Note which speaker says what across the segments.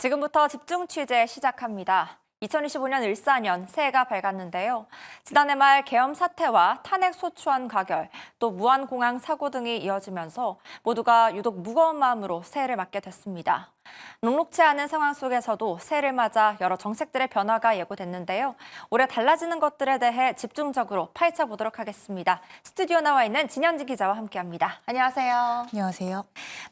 Speaker 1: 지금부터 집중 취재 시작합니다. 2025년 을사년 새해가 밝았는데요. 지난해 말 계엄 사태와 탄핵 소추안 가결, 또 무한공항 사고 등이 이어지면서 모두가 유독 무거운 마음으로 새해를 맞게 됐습니다. 녹록치 않은 상황 속에서도 새해를 맞아 여러 정책들의 변화가 예고됐는데요. 올해 달라지는 것들에 대해 집중적으로 파헤쳐 보도록 하겠습니다. 스튜디오 나와 있는 진현지 기자와 함께합니다. 안녕하세요.
Speaker 2: 안녕하세요.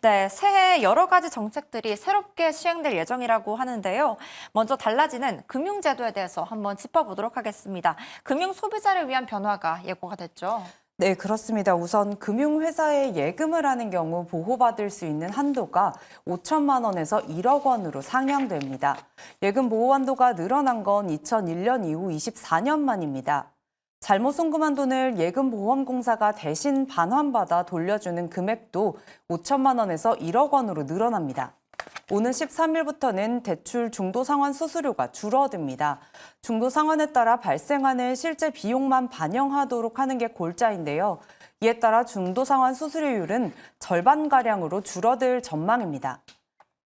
Speaker 1: 네, 새해 여러 가지 정책들이 새롭게 시행될 예정이라고 하는데요. 먼저 달라지는 금융제도에 대해서 한번 짚어보도록 하겠습니다. 금융 소비자를 위한 변화가 예고가 됐죠.
Speaker 2: 네, 그렇습니다. 우선 금융회사에 예금을 하는 경우 보호받을 수 있는 한도가 5천만 원에서 1억 원으로 상향됩니다. 예금 보호 한도가 늘어난 건 2001년 이후 24년 만입니다. 잘못 송금한 돈을 예금보험공사가 대신 반환받아 돌려주는 금액도 5천만 원에서 1억 원으로 늘어납니다. 오는 13일부터는 대출 중도상환 수수료가 줄어듭니다. 중도상환에 따라 발생하는 실제 비용만 반영하도록 하는 게 골자인데요. 이에 따라 중도상환 수수료율은 절반가량으로 줄어들 전망입니다.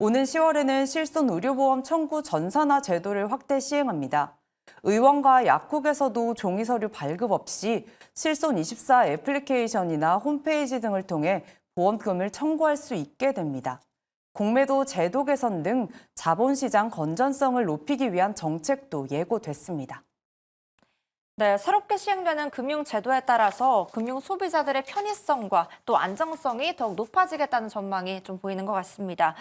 Speaker 2: 오는 10월에는 실손의료보험 청구 전산화 제도를 확대 시행합니다. 의원과 약국에서도 종이서류 발급 없이 실손24 애플리케이션이나 홈페이지 등을 통해 보험금을 청구할 수 있게 됩니다. 공매도 제도 개선 등 자본시장 건전성을 높이기 위한 정책도 예고됐습니다.
Speaker 1: 네, 새롭게 시행되는 금융제도에 따라서 금융 소비자들의 편의성과 또 안정성이 더욱 높아지겠다는 전망이 좀 보이는 것 같습니다.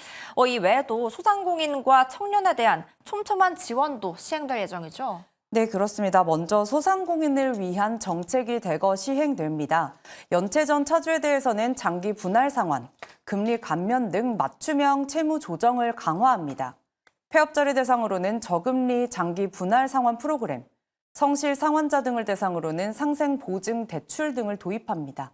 Speaker 1: 이 외에도 소상공인과 청년에 대한 촘촘한 지원도 시행될 예정이죠.
Speaker 2: 네, 그렇습니다. 먼저 소상공인을 위한 정책이 대거 시행됩니다. 연체전 차주에 대해서는 장기 분할 상환, 금리 감면 등 맞춤형 채무 조정을 강화합니다. 폐업자를 대상으로는 저금리 장기 분할 상환 프로그램, 성실 상환자 등을 대상으로는 상생 보증 대출 등을 도입합니다.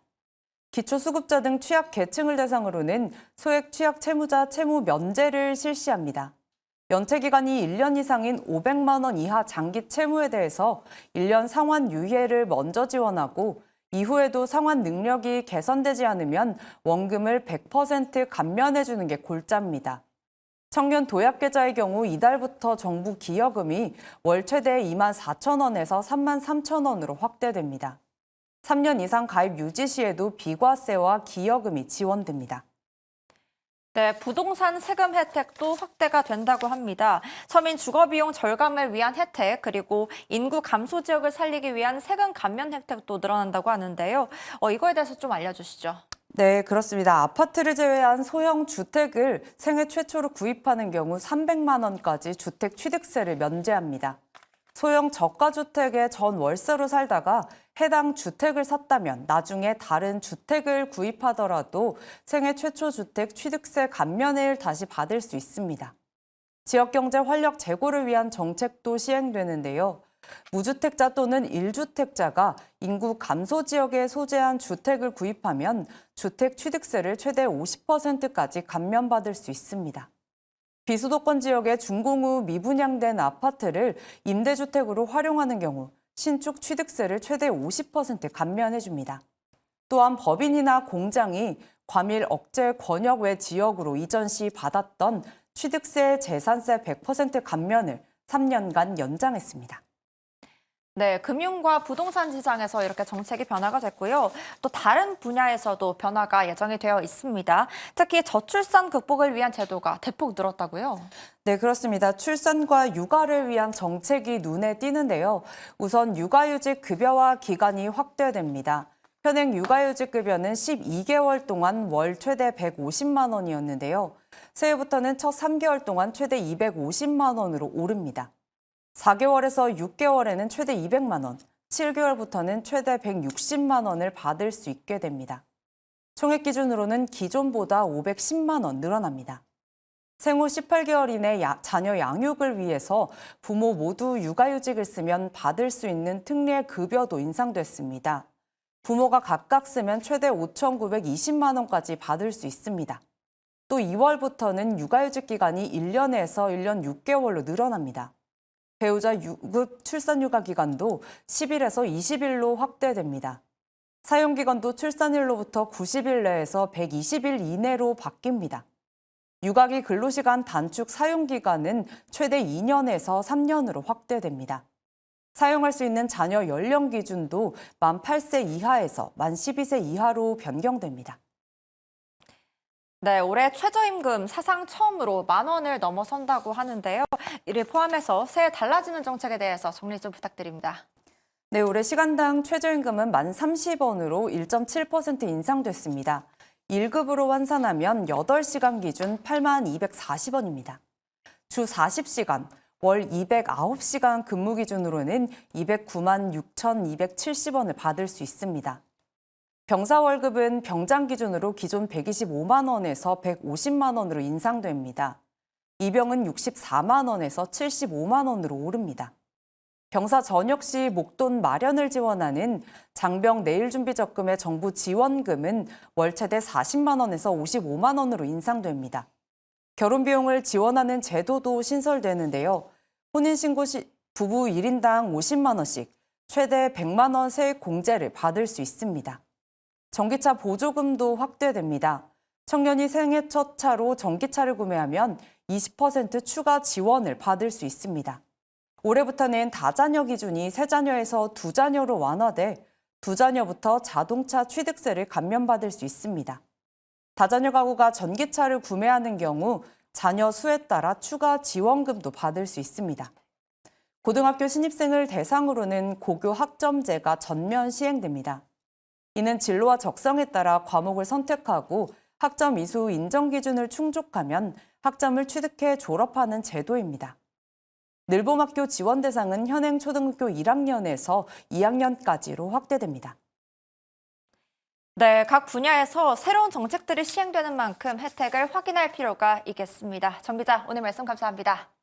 Speaker 2: 기초수급자 등 취약 계층을 대상으로는 소액 취약 채무자 채무 면제를 실시합니다. 연체 기간이 1년 이상인 500만 원 이하 장기 채무에 대해서 1년 상환 유예를 먼저 지원하고 이후에도 상환 능력이 개선되지 않으면 원금을 100% 감면해주는 게 골자입니다. 청년 도약계좌의 경우 이달부터 정부 기여금이 월 최대 2만 4천 원에서 3만 3천 원으로 확대됩니다. 3년 이상 가입 유지 시에도 비과세와 기여금이 지원됩니다.
Speaker 1: 네, 부동산 세금 혜택도 확대가 된다고 합니다. 서민 주거비용 절감을 위한 혜택, 그리고 인구 감소 지역을 살리기 위한 세금 감면 혜택도 늘어난다고 하는데요. 이거에 대해서 좀 알려주시죠.
Speaker 2: 네, 그렇습니다. 아파트를 제외한 소형 주택을 생애 최초로 구입하는 경우 300만 원까지 주택 취득세를 면제합니다. 소형 저가주택에 전 월세로 살다가 해당 주택을 샀다면 나중에 다른 주택을 구입하더라도 생애 최초 주택 취득세 감면을 다시 받을 수 있습니다. 지역경제 활력 제고를 위한 정책도 시행되는데요. 무주택자 또는 1주택자가 인구 감소 지역에 소재한 주택을 구입하면 주택 취득세를 최대 50%까지 감면받을 수 있습니다. 비수도권 지역의 준공후 미분양된 아파트를 임대주택으로 활용하는 경우 신축 취득세를 최대 50% 감면해줍니다. 또한 법인이나 공장이 과밀 억제 권역 외 지역으로 이전 시 받았던 취득세, 재산세 100% 감면을 3년간 연장했습니다.
Speaker 1: 네, 금융과 부동산 시장에서 이렇게 정책이 변화가 됐고요. 또 다른 분야에서도 변화가 예정이 되어 있습니다. 특히 저출산 극복을 위한 제도가 대폭 늘었다고요?
Speaker 2: 네, 그렇습니다. 출산과 육아를 위한 정책이 눈에 띄는데요. 우선 육아휴직 급여와 기간이 확대됩니다. 현행 육아휴직 급여는 12개월 동안 월 최대 150만 원이었는데요. 새해부터는 첫 3개월 동안 최대 250만 원으로 오릅니다. 4개월에서 6개월에는 최대 200만 원, 7개월부터는 최대 160만 원을 받을 수 있게 됩니다. 총액 기준으로는 기존보다 510만 원 늘어납니다. 생후 18개월 이내 자녀 양육을 위해서 부모 모두 육아휴직을 쓰면 받을 수 있는 특례 급여도 인상됐습니다. 부모가 각각 쓰면 최대 5,920만 원까지 받을 수 있습니다. 또 2월부터는 육아휴직 기간이 1년에서 1년 6개월로 늘어납니다. 배우자 유급 출산휴가 기간도 10일에서 20일로 확대됩니다. 사용기간도 출산일로부터 90일 내에서 120일 이내로 바뀝니다. 육아기 근로시간 단축 사용기간은 최대 2년에서 3년으로 확대됩니다. 사용할 수 있는 자녀 연령 기준도 만 8세 이하에서 만 12세 이하로 변경됩니다.
Speaker 1: 네, 올해 최저임금 사상 처음으로 10,000원을 넘어선다고 하는데요. 이를 포함해서 새해 달라지는 정책에 대해서 정리 좀 부탁드립니다.
Speaker 2: 네, 올해 시간당 최저임금은 만 30원으로 1.7% 인상됐습니다. 1급으로 환산하면 8시간 기준 82,240원입니다. 주 40시간, 월 209시간 근무 기준으로는 209만 6,270원을 받을 수 있습니다. 병사 월급은 병장 기준으로 기존 125만 원에서 150만 원으로 인상됩니다. 이병은 64만 원에서 75만 원으로 오릅니다. 병사 전역 시 목돈 마련을 지원하는 장병 내일준비적금의 정부 지원금은 월 최대 40만 원에서 55만 원으로 인상됩니다. 결혼 비용을 지원하는 제도도 신설되는데요. 혼인신고 시 부부 1인당 50만 원씩 최대 100만 원 세액 공제를 받을 수 있습니다. 전기차 보조금도 확대됩니다. 청년이 생애 첫 차로 전기차를 구매하면 20% 추가 지원을 받을 수 있습니다. 올해부터는 다자녀 기준이 3자녀에서 2자녀로 완화돼 2자녀부터 자동차 취득세를 감면받을 수 있습니다. 다자녀 가구가 전기차를 구매하는 경우 자녀 수에 따라 추가 지원금도 받을 수 있습니다. 고등학교 신입생을 대상으로는 고교 학점제가 전면 시행됩니다. 이는 진로와 적성에 따라 과목을 선택하고 학점 이수 인정 기준을 충족하면 학점을 취득해 졸업하는 제도입니다. 늘봄학교 지원 대상은 현행 초등학교 1학년에서 2학년까지로 확대됩니다.
Speaker 1: 네, 각 분야에서 새로운 정책들이 시행되는 만큼 혜택을 확인할 필요가 있겠습니다. 정 기자, 오늘 말씀 감사합니다.